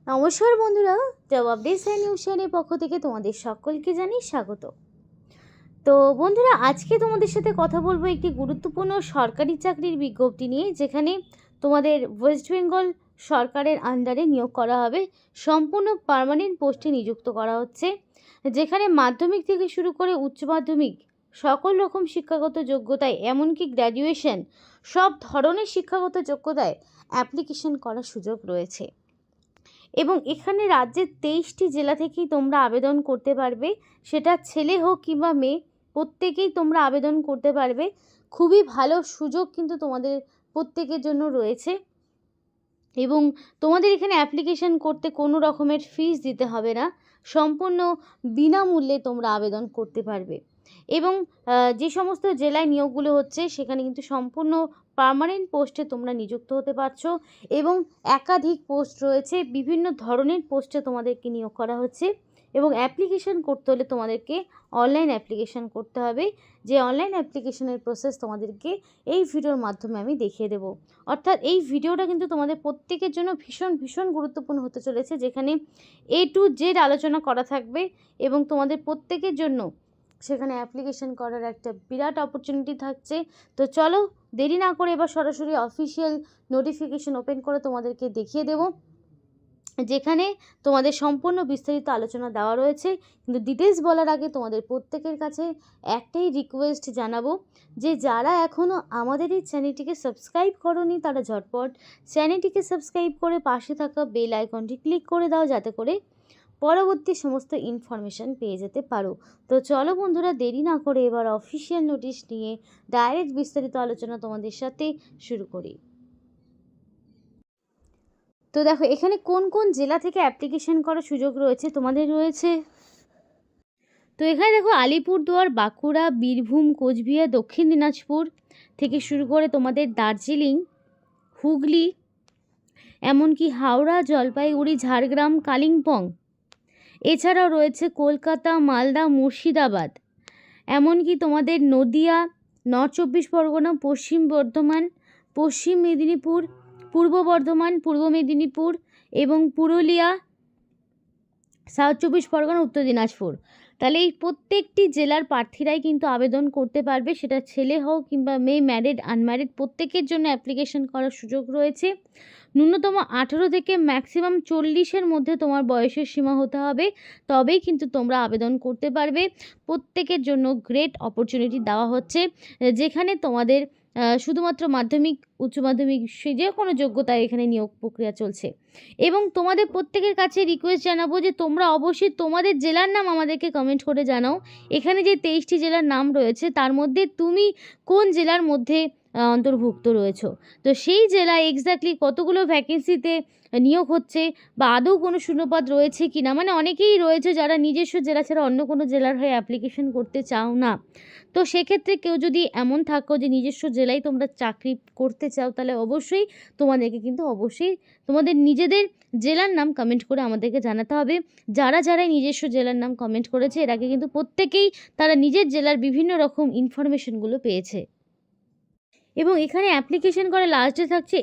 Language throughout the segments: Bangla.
নমস্কার বন্ধুরা, জবাব দিস নিউজ চ্যানেলের পক্ষ থেকে তোমাদের সকলকে জানাই স্বাগত। তো বন্ধুরা, আজকে তোমাদের সাথে কথা বলবো একটি গুরুত্বপূর্ণ সরকারি চাকরির বিজ্ঞপ্তি নিয়ে, যেখানে তোমাদের ওয়েস্ট বেঙ্গল সরকারের আন্ডারে নিয়োগ করা হবে। সম্পূর্ণ পার্মানেন্ট পোস্টে নিযুক্ত করা হচ্ছে, যেখানে মাধ্যমিক থেকে শুরু করে উচ্চ মাধ্যমিক সকল রকম শিক্ষাগত যোগ্যতায়, এমনকি গ্র্যাজুয়েশন, সব ধরনের শিক্ষাগত যোগ্যতায় অ্যাপ্লিকেশন করার সুযোগ রয়েছে। এবং এখানে রাজ্যের 23টি জেলা থেকেই তোমরা আবেদন করতে পারবে। সেটা ছেলে হোক কিংবা মেয়ে, প্রত্যেকেই তোমরা আবেদন করতে পারবে। খুবই ভালো সুযোগ কিন্তু তোমাদের প্রত্যেকের জন্য রয়েছে। এবং তোমাদের এখানে অ্যাপ্লিকেশন করতে কোনো রকমের ফিস দিতে হবে না, সম্পূর্ণ বিনামূল্যে তোমরা আবেদন করতে পারবে। এবং যে সমস্ত জেলায় নিয়োগগুলো হচ্ছে, সেখানে কিন্তু সম্পূর্ণ পার্মানেন্ট পোস্টে তোমরা নিযুক্ত হতে পারছো। এবং একাধিক পোস্ট রয়েছে, বিভিন্ন ধরনের পোস্টে তোমাদেরকে নিয়োগ করা হচ্ছে। এবং অ্যাপ্লিকেশন করতে হলে তোমাদেরকে অনলাইন অ্যাপ্লিকেশন করতে হবে, যে অনলাইন অ্যাপ্লিকেশনের প্রসেস তোমাদেরকে এই ভিডিওর মাধ্যমে আমি দেখিয়ে দেবো। অর্থাৎ এই ভিডিওটা কিন্তু তোমাদের প্রত্যেকের জন্য ভীষণ ভীষণ গুরুত্বপূর্ণ হতে চলেছে, যেখানে A to Z আলোচনা করা থাকবে। এবং তোমাদের প্রত্যেকের জন্য সেখানে অ্যাপ্লিকেশন করার একটা বিরাট অপরচুনিটি থাকছে। তো চলো দেরি না করে এবার সরাসরি অফিসিয়াল নোটিফিকেশন ওপেন করে তোমাদেরকে দেখিয়ে দেবো, যেখানে তোমাদের সম্পূর্ণ বিস্তারিত আলোচনা দেওয়া রয়েছে। কিন্তু ডিটেলস বলার আগে তোমাদের প্রত্যেকের কাছে একটাই রিকোয়েস্ট জানাবো, যে যারা এখনও আমাদের এই চ্যানেলটিকে সাবস্ক্রাইব করোনি, তারা ঝটপট চ্যানেলটিকে সাবস্ক্রাইব করে পাশে থাকা বেল আইকনটি ক্লিক করে দাও, যাতে করে পরবর্তী সমস্ত ইনফরমেশান পেয়ে যেতে পারো। তো চলো বন্ধুরা, দেরি না করে এবার অফিসিয়াল নোটিশ নিয়ে ডাইরেক্ট বিস্তারিত আলোচনা তোমাদের সাথে শুরু করি। তো দেখো, এখানে কোন কোন জেলা থেকে অ্যাপ্লিকেশন করার সুযোগ রয়েছে তোমাদের রয়েছে। তো এখানে দেখো, আলিপুরদুয়ার, বাঁকুড়া, বীরভূম, কোচবিহার, দক্ষিণ দিনাজপুর থেকে শুরু করে তোমাদের দার্জিলিং, হুগলি, এমনকি হাওড়া, জলপাইগুড়ি, ঝাড়গ্রাম, কালিম্পং, এছাড়াও রয়েছে কলকাতা, মালদা, মুর্শিদাবাদ, এমনকি তোমাদের নদিয়া, নর্থ 24 পরগনা, পশ্চিম বর্ধমান, পশ্চিম মেদিনীপুর, পূর্ব বর্ধমান, পূর্ব মেদিনীপুর এবং পুরুলিয়া, সাউথ 24 পরগনা, উত্তর দিনাজপুর। তাহলে এই প্রত্যেকটি জেলার প্রার্থীরাই কিন্তু আবেদন করতে পারবে, সেটা ছেলে হোক কিংবা মেয়ে, ম্যারিড, আনম্যারিড, প্রত্যেকের জন্য অ্যাপ্লিকেশন করার সুযোগ রয়েছে। ন্যূনতম 18 থেকে ম্যাক্সিমাম 40-এর মধ্যে তোমার বয়সের সীমা হতে হবে, তবেই কিন্তু তোমরা আবেদন করতে পারবে। প্রত্যেকের জন্য গ্রেট অপরচুনিটি দেওয়া হচ্ছে, যেখানে তোমাদের শুধুমাত্র মাধ্যমিক, উচ্চ মাধ্যমিক, সে যে কোনো যোগ্যতায় এখানে নিয়োগ প্রক্রিয়া চলছে। এবং তোমাদের প্রত্যেকের কাছে রিকোয়েস্ট জানাবো, যে তোমরা অবশ্যই তোমাদের জেলার নাম আমাদেরকে কমেন্ট করে জানাও। এখানে যে 23টি জেলার নাম রয়েছে, তার মধ্যে তুমি কোন জেলার মধ্যে অন্তর্ভুক্ত রয়েছো। তো সেই জেলায় এক্স্যাক্টলি কতগুলো ভ্যাকেন্সিতে নিয়োগ হচ্ছে, বা আদৌ কোনো শূন্যপদ রয়েছে কি না। মানে অনেকেই রয়েছে যারা নিজস্ব জেলা ছাড়া অন্য কোনো জেলার হয়ে অ্যাপ্লিকেশন করতে চাও না। তো সেক্ষেত্রে কেউ যদি এমন থাকো যে নিজস্ব জেলায় তোমরা চাকরি করতে চাও, তাহলে অবশ্যই তোমাদেরকে কিন্তু অবশ্যই তোমাদের নিজেদের জেলার নাম কমেন্ট করে আমাদেরকে জানাতে হবে। যারা যারা নিজস্ব জেলার নাম কমেন্ট করেছে, এর আগে কিন্তু প্রত্যেকেই তারা নিজের জেলার বিভিন্ন রকম ইনফরমেশনগুলো পেয়েছে। এবং এখানে অ্যাপ্লিকেশন করার লাস্ট ডে থাকছে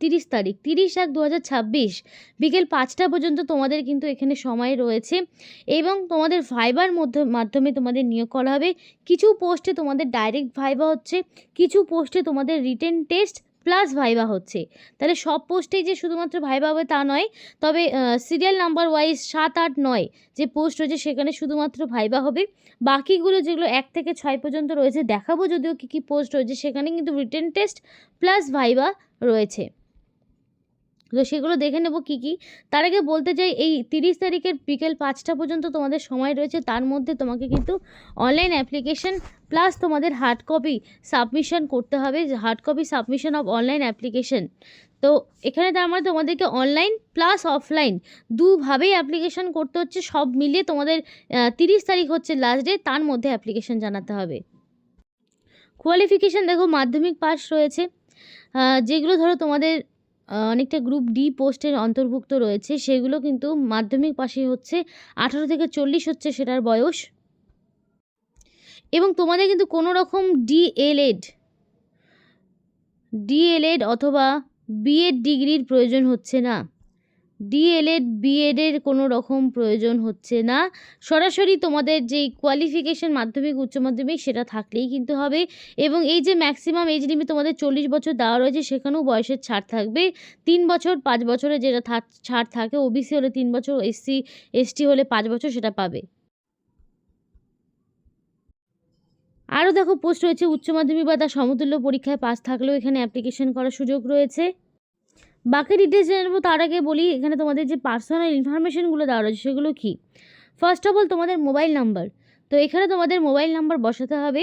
30 তারিখ, 30/1/2026 বিকেল 5টা পর্যন্ত তোমাদের কিন্তু এখানে সময় রয়েছে। এবং তোমাদের ভাইবার মাধ্যমে তোমাদের নিয়োগ করা হবে। কিছু পোস্টে তোমাদের ডাইরেক্ট ভাইবা হচ্ছে, কিছু পোস্টে তোমাদের রিটেন টেস্ট প্লাস ভাইবা হচ্ছে। তাহলে সব পোস্টেই যে শুধুমাত্র ভাইবা হবে তা নয়, তবে সিরিয়াল নাম্বার ওয়াইজ 7, 8, 9 যে পোস্ট রয়েছে, সেখানে শুধুমাত্র ভাইবা হবে। বাকিগুলো যেগুলো 1 থেকে 6 পর্যন্ত রয়েছে, দেখাবো যদিও কী কী পোস্ট রয়েছে, সেখানে কিন্তু রিটেন টেস্ট প্লাস ভাইবা রয়েছে। তো সেগুলো দেখে নেব কী কী। তার আগে বলতে চাই, এই 30 তারিখের বিকেল 5টা পর্যন্ত তোমাদের সময় রয়েছে। তার মধ্যে তোমাকে কিন্তু অনলাইন অ্যাপ্লিকেশন প্লাস তোমাদের হার্ড কপি সাবমিশন করতে হবে, hard copy submission of online application. তো এখানে তার মানে তোমাদেরকে অনলাইন প্লাস অফলাইন দুভাবেই অ্যাপ্লিকেশন করতে হচ্ছে। সব মিলিয়ে তোমাদের 30 তারিখ হচ্ছে লাস্ট ডে, তার মধ্যে অ্যাপ্লিকেশন জানাতে হবে। কোয়ালিফিকেশান দেখো, মাধ্যমিক পাস রয়েছে। যেগুলো ধরো তোমাদের অনেকটা গ্রুপ ডি পোস্টের অন্তর্ভুক্ত রয়েছে, সেগুলো কিন্তু মাধ্যমিক পাশে হচ্ছে। 18 থেকে 40 হচ্ছে সেটার বয়স। এবং তোমাদের কিন্তু কোনো রকম ডিএলএড অথবা বিএড ডিগ্রির প্রয়োজন হচ্ছে না। ডিএলএড বিএডের কোনো রকম প্রয়োজন হচ্ছে না, সরাসরি তোমাদের যেই কোয়ালিফিকেশান মাধ্যমিক উচ্চ মাধ্যমিক সেটা থাকলেই কিন্তু হবে। এবং এই যে ম্যাক্সিমাম এজ লিমিট তোমাদের 40 বছর দেওয়া রয়েছে, সেখানেও বয়সের ছাড় থাকবে। 3 বছর 5 বছরের যেটা ছাড় থাকে, ওবিসি হলে 3 বছর, এসসি এসটি হলে 5 বছর, সেটা পাবে। আরও দেখো পোস্ট রয়েছে উচ্চ মাধ্যমিক বা তার সমতুল্য পরীক্ষায় পাস থাকলেও এখানে অ্যাপ্লিকেশন করার সুযোগ রয়েছে। বাকি ডিটেলস জেনে নেবো, তার আগে বলি এখানে তোমাদের যে পার্সোনাল ইনফরমেশনগুলো দেওয়া রয়েছে সেগুলো কি। ফার্স্ট অফ অল তোমাদের মোবাইল নাম্বার, তো এখানে তোমাদের মোবাইল নাম্বার বসাতে হবে।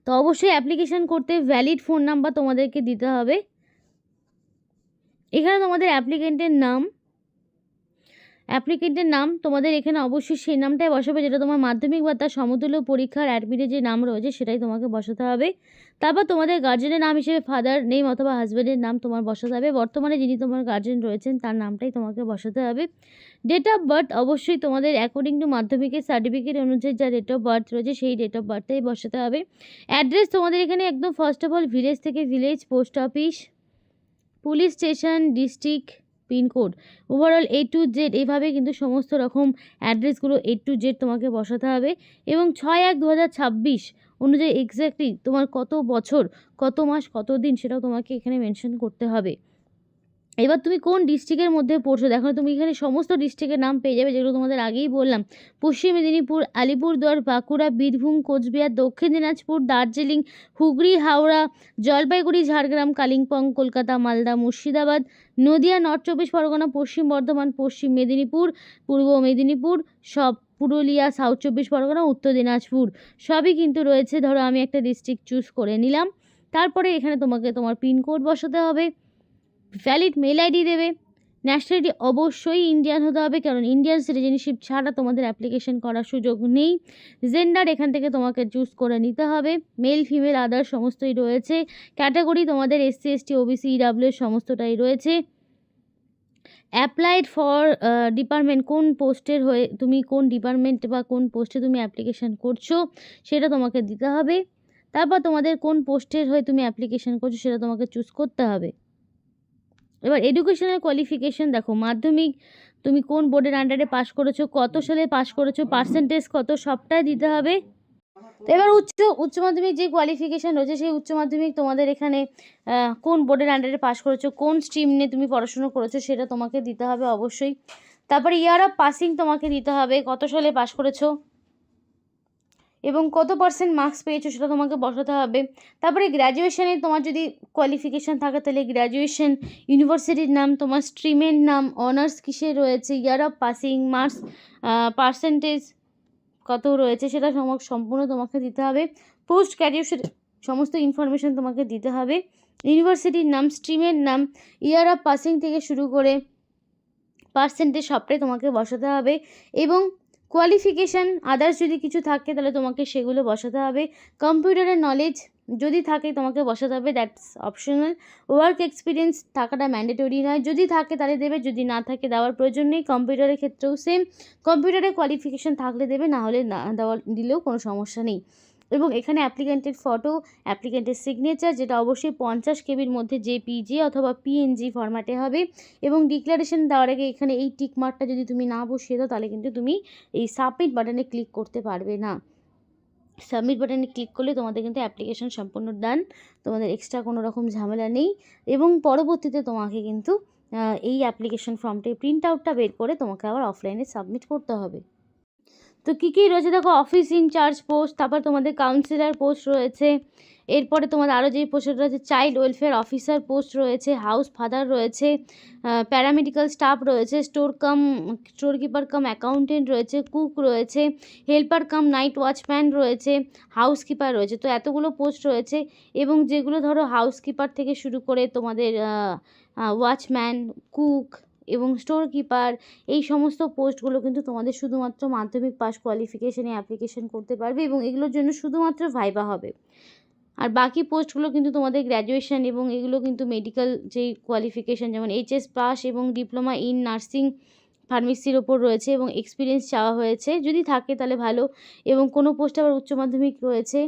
তো অবশ্যই অ্যাপ্লিকেশান করতে ভ্যালিড ফোন নাম্বার তোমাদেরকে দিতে হবে। এখানে তোমাদের অ্যাপ্লিকেন্টের নাম তোমাদের এখানে অবশ্যই সেই নামটাই বসাবে যেটা তোমার মাধ্যমিক বা তার সমতুল্য পরীক্ষার অ্যাডমিটে যে নাম রয়েছে সেটাই তোমাকে বসাতে হবে। তারপর তোমাদের গার্জেনের নাম হিসেবে ফাদার নেম অথবা হাজব্যান্ডের নাম তোমার বসাতে হবে, বর্তমানে যিনি তোমার গার্জেন রয়েছেন তার নামটাই তোমাকে বসাতে হবে। ডেট অফ বার্থ অবশ্যই তোমাদের অ্যাকর্ডিং টু মাধ্যমিকের সার্টিফিকেট অনুযায়ী যা ডেট অফ বার্থ রয়েছে সেই ডেট অফ বার্থটাই বসাতে হবে। অ্যাড্রেস তোমাদের এখানে একদম ফার্স্ট অফ অল ভিলেজ থেকে village, post office, police station, district, pincode, overall A to Z এইভাবে কিন্তু সমস্ত রকম অ্যাড্রেসগুলো A to Z তোমাকে বসাতে হবে। এবং 6/1/2026 অনুযায়ী এক্স্যাক্টলি তোমার কত বছর, কত মাস, কত দিন সেটাও তোমাকে এখানে মেনশন করতে হবে। এবার তুমি কোন ডিস্ট্রিক্টের মধ্যে পড়ছো, দেখো তুমি এখানে সমস্ত ডিস্ট্রিক্টের নাম পেয়ে যাবে, যেগুলো তোমাদের আগেই বললাম। পশ্চিম মেদিনীপুর, আলিপুরদুয়ার, বাঁকুড়া, বীরভূম, কোচবিহার, দক্ষিণ দিনাজপুর, দার্জিলিং, হুগলি, হাওড়া, জলপাইগুড়ি, ঝাড়গ্রাম, কালিম্পং, কলকাতা, মালদা, মুর্শিদাবাদ, নদিয়া, নর্থ 24 পরগনা, পশ্চিম বর্ধমান, পশ্চিম মেদিনীপুর, পূর্ব মেদিনীপুর, সব পুরুলিয়া, সাউথ 24 পরগনা, উত্তর দিনাজপুর সবই কিন্তু রয়েছে। ধরো আমি একটা ডিস্ট্রিক্ট চুজ করে নিলাম, তারপরে এখানে তোমাকে তোমার পিনকোড বসাতে হবে, ভ্যালিড মেল আইডি দেবে। ন্যাশনালিটি অবশ্যই ইন্ডিয়ান হতে হবে, কারণ ইন্ডিয়ান সিটিজেনশিপ ছাড়া তোমাদের অ্যাপ্লিকেশন করার সুযোগ নেই। জেন্ডার এখান থেকে তোমাকে চুজ করে নিতে হবে, মেল ফিমেল আদার সমস্তই রয়েছে। ক্যাটাগরি তোমাদের SC ST OBC EW সমস্তটাই রয়েছে। অ্যাপ্লাইড ফর ডিপার্টমেন্ট, কোন পোস্টের হয়ে তুমি কোন ডিপার্টমেন্ট বা কোন পোস্টে তুমি অ্যাপ্লিকেশন করছো সেটা তোমাকে দিতে হবে। তারপর তোমাদের কোন পোস্টের হয়ে তুমি অ্যাপ্লিকেশন করছো সেটা তোমাকে চুজ করতে হবে। এবার এডুকেশনাল কোয়ালিফিকেশান দেখো, মাধ্যমিক তুমি কোন বোর্ডের আন্ডারে পাস করেছো, কত সালে পাস করেছো, পার্সেন্টেজ কত, সবটাই দিতে হবে। তো এবার উচ্চ মাধ্যমিক যে কোয়ালিফিকেশান রয়েছে সেই উচ্চ মাধ্যমিক তোমাদের এখানে কোন বোর্ডের আন্ডারে পাস করেছো, কোন স্ট্রিম নিয়ে তুমি পড়াশুনো করেছো সেটা তোমাকে দিতে হবে অবশ্যই। তারপরে ইয়ার অফ পাসিং তোমাকে দিতে হবে, কত সালে পাস করেছো এবং কত % মার্কস পেয়েছো সেটা তোমাকে বসাতে হবে। তারপরে গ্র্যাজুয়েশনে তোমার যদি কোয়ালিফিকেশান থাকে তাহলে গ্র্যাজুয়েশন, ইউনিভার্সিটির নাম, তোমার স্ট্রিমের নাম, অনার্স কিসে রয়েছে, year of passing, marks, percentage কত রয়েছে সেটা সম্পূর্ণ তোমাকে দিতে হবে। পোস্ট গ্র্যাজুয়েশন সমস্ত ইনফরমেশান তোমাকে দিতে হবে, ইউনিভার্সিটির নাম, স্ট্রিমের নাম, ইয়ার অফ পাসিং থেকে শুরু করে পার্সেন্টেজ সবটাই তোমাকে বসাতে হবে। এবং কোয়ালিফিকেশান আদার্স যদি কিছু থাকে তাহলে তোমাকে সেগুলো বসাতে হবে। কম্পিউটারের নলেজ যদি থাকে তোমাকে বসাতে হবে, দ্যাটস অপশনাল। ওয়ার্ক এক্সপিরিয়েন্স থাকাটা ম্যান্ডেটরি নয়, যদি থাকে তাহলে দেবে, যদি না থাকে দেওয়ার প্রয়োজন নেই। কম্পিউটারের ক্ষেত্রেও সেম, কম্পিউটারের কোয়ালিফিকেশান থাকলে দেবে, না হলে না দিলেও কোনো সমস্যা নেই। এবং এখানে অ্যাপ্লিক্যান্টের ফটো, অ্যাপ্লিক্যান্টের সিগনেচার, যেটা অবশ্যই 50 কেবির মধ্যে JPG অথবা PNG ফরম্যাটে হবে। এবং ডিক্লারেশন দেওয়ার আগে এখানে এই টিক মার্কটা যদি তুমি না বসিয়ে দাও তাহলে কিন্তু তুমি এই সাবমিট বাটনে ক্লিক করতে পারবে না। সাবমিট বাটনে ক্লিক করলে তোমাদের কিন্তু অ্যাপ্লিকেশন সম্পূর্ণ ডান, তোমাদের এক্সট্রা কোনো রকম ঝামেলা নেই। এবং পরবর্তীতে তোমাকে কিন্তু এই অ্যাপ্লিকেশন ফর্মটাই প্রিন্ট আউটটা বের করে তোমাকে আবার অফলাইনে সাবমিট করতে হবে। তো কী কী রয়েছে দেখো, অফিস ইনচার্জ পোস্ট, তারপর তোমাদের কাউন্সিলর পোস্ট রয়েছে, এরপরে তোমাদের আরও যেই পোস্ট রয়েছে চাইল্ড ওয়েলফেয়ার অফিসার পোস্ট রয়েছে, হাউস ফাদার রয়েছে, প্যারামেডিক্যাল স্টাফ রয়েছে, স্টোর কিপার কাম অ্যাকাউন্টেন্ট রয়েছে, কুক রয়েছে, হেল্পার কাম নাইট ওয়াচম্যান রয়েছে, হাউসকিপার রয়েছে। তো এতগুলো পোস্ট রয়েছে, এবং যেগুলো ধরো হাউসকিপার থেকে শুরু করে তোমাদের ওয়াচম্যান, কুক এবং স্টোর কিপার, এই সমস্ত পোস্টগুলো কিন্তু তোমাদের শুধুমাত্র মাধ্যমিক পাস কোয়ালিফিকেশানে অ্যাপ্লিকেশন করতে পারবে, এবং এগুলোর জন্য শুধুমাত্র ভাইবা হবে। আর বাকি পোস্টগুলো কিন্তু তোমাদের গ্র্যাজুয়েশন এবং এগুলো কিন্তু মেডিকেল যেই কোয়ালিফিকেশান যেমন HS পাস এবং ডিপ্লোমা ইন নার্সিং ফার্মেসির ওপর রয়েছে, এবং এক্সপিরিয়েন্স চাওয়া হয়েছে, যদি থাকে তাহলে ভালো। এবং কোনো পোস্টে আবার উচ্চ মাধ্যমিক রয়েছে,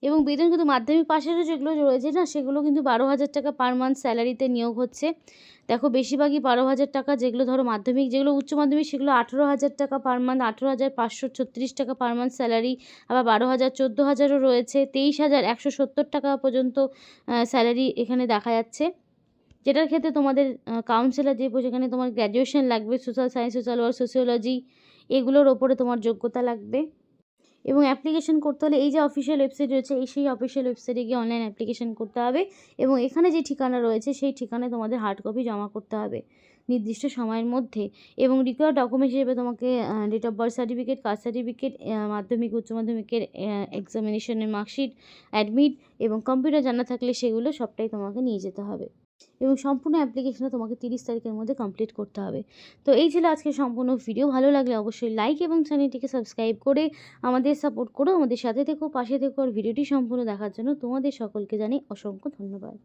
এবং বেতন কিন্তু মাধ্যমিক পাশেরও যেগুলো রয়েছে না, সেগুলো কিন্তু 12,000 টাকা পার মান্থ স্যালারিতে নিয়োগ হচ্ছে। দেখো বেশিরভাগই 12,000 টাকা, যেগুলো ধরো মাধ্যমিক, যেগুলো উচ্চ মাধ্যমিক সেগুলো 18,000 টাকা পার মান্থ, 18,536 টাকা পার মান্থ স্যালারি। আবার 12,000, 14,000ও রয়েছে, 23,170 টাকা পর্যন্ত স্যালারি এখানে দেখা যাচ্ছে। যেটার ক্ষেত্রে তোমাদের কাউন্সিলর যে যেখানে তোমার গ্র্যাজুয়েশন লাগবে, social science, social work, sociology, এগুলোর ওপরে তোমার যোগ্যতা লাগবে। এবং অ্যাপ্লিকেশন করতে হলে এই যে অফিসিয়াল ওয়েবসাইট রয়েছে, সেই অফিসিয়াল ওয়েবসাইটে গিয়ে অনলাইন অ্যাপ্লিকেশন করতে হবে। এবং এখানে যে ঠিকানা রয়েছে সেই ঠিকানায় তোমাদের হার্ড কপি জমা করতে হবে নির্দিষ্ট সময়ের মধ্যে। এবং রিকোয়ার্ড ডকুমেন্ট হিসেবে তোমাকে date of birth certificate, caste certificate, Madhyamik উচ্চ মাধ্যমিকের এক্সামিনেশনের মার্কশিট, অ্যাডমিট এবং কম্পিউটার জানা থাকলে সেগুলো সবটাই তোমাকে নিয়ে যেতে হবে। এবং সম্পূর্ণ অ্যাপ্লিকেশনটা তোমাকে 30 তারিখের মধ্যে কমপ্লিট করতে হবে। তো এই ছিল আজকে সম্পূর্ণ ভিডিও। ভালো লাগলে অবশ্যই লাইক এবং চ্যানেলটিকে সাবস্ক্রাইব করে আমাদের সাপোর্ট করো, আমাদের সাথে থেকো, পাশে থেকো। আর ভিডিওটি সম্পূর্ণ দেখার জন্য তোমাদের সকলকে জানাই অসংখ্য ধন্যবাদ।